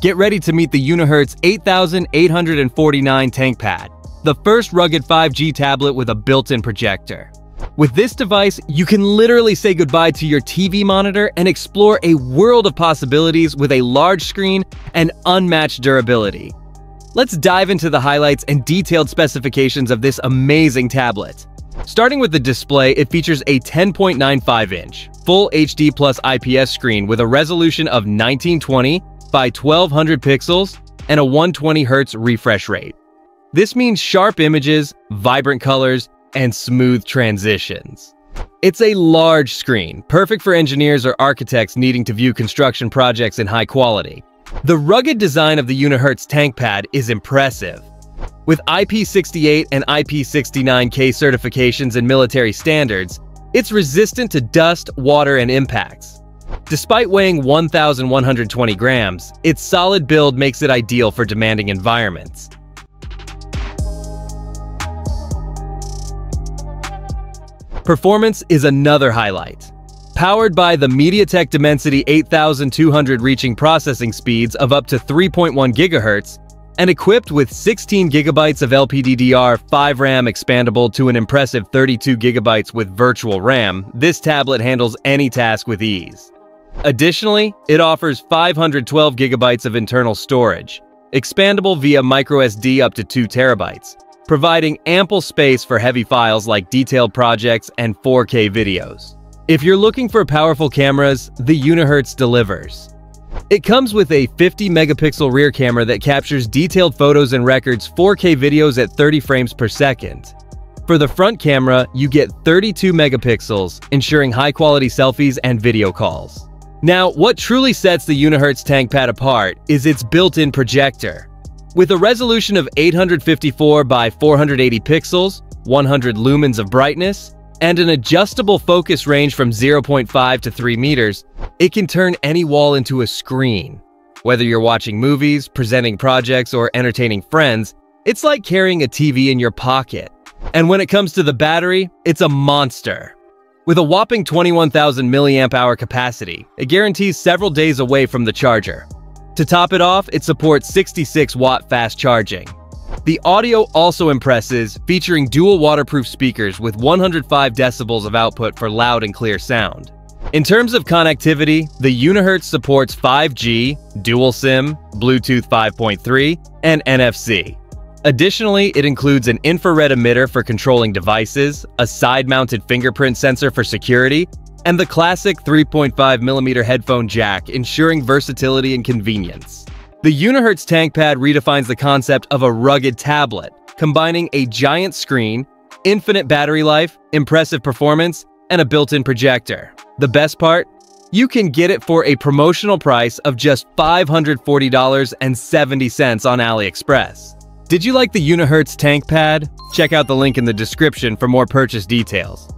Get ready to meet the Unihertz 8849 ThinkPad, the first rugged 5G tablet with a built-in projector. With this device, you can literally say goodbye to your TV monitor and explore a world of possibilities with a large screen and unmatched durability. Let's dive into the highlights and detailed specifications of this amazing tablet. Starting with the display, it features a 10.95-inch, Full HD Plus IPS screen with a resolution of 1920 by 1200 pixels and a 120 Hz refresh rate. This means sharp images, vibrant colors, and smooth transitions. It's a large screen, perfect for engineers or architects needing to view construction projects in high quality. The rugged design of the Unihertz ThinkPad is impressive. With IP68 and IP69K certifications and military standards, it's resistant to dust, water, and impacts. Despite weighing 1,120 grams, its solid build makes it ideal for demanding environments. Performance is another highlight. Powered by the MediaTek Dimensity 8200 reaching processing speeds of up to 3.1 GHz, and equipped with 16 GB of LPDDR5 RAM expandable to an impressive 32 GB with virtual RAM, this tablet handles any task with ease. Additionally, it offers 512 GB of internal storage, expandable via microSD up to 2 TB, providing ample space for heavy files like detailed projects and 4K videos. If you're looking for powerful cameras, the Unihertz delivers. It comes with a 50-megapixel rear camera that captures detailed photos and records 4K videos at 30 frames per second. For the front camera, you get 32 megapixels, ensuring high-quality selfies and video calls. Now, what truly sets the Unihertz ThinkPad apart is its built-in projector. With a resolution of 854 by 480 pixels, 100 lumens of brightness, and an adjustable focus range from 0.5 to 3 meters, it can turn any wall into a screen. Whether you're watching movies, presenting projects, or entertaining friends, it's like carrying a TV in your pocket. And when it comes to the battery, it's a monster. With a whopping 21,000 mAh capacity, it guarantees several days away from the charger. To top it off, it supports 66-watt fast charging. The audio also impresses, featuring dual waterproof speakers with 105 decibels of output for loud and clear sound. In terms of connectivity, the Unihertz supports 5G, dual SIM, Bluetooth 5.3, and NFC. Additionally, it includes an infrared emitter for controlling devices, a side-mounted fingerprint sensor for security, and the classic 3.5mm headphone jack, ensuring versatility and convenience. The Unihertz ThinkPad redefines the concept of a rugged tablet, combining a giant screen, infinite battery life, impressive performance, and a built-in projector. The best part? You can get it for a promotional price of just $540.70 on AliExpress. Did you like the Unihertz ThinkPad? Check out the link in the description for more purchase details.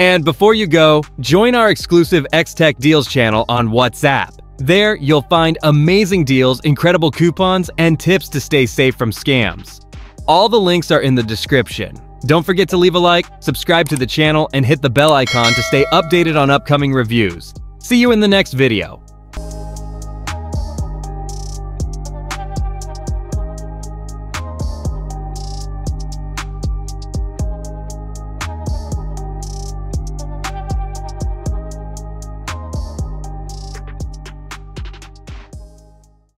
And before you go, join our exclusive X-Tech Deals channel on WhatsApp. There, you'll find amazing deals, incredible coupons, and tips to stay safe from scams. All the links are in the description. Don't forget to leave a like, subscribe to the channel, and hit the bell icon to stay updated on upcoming reviews. See you in the next video.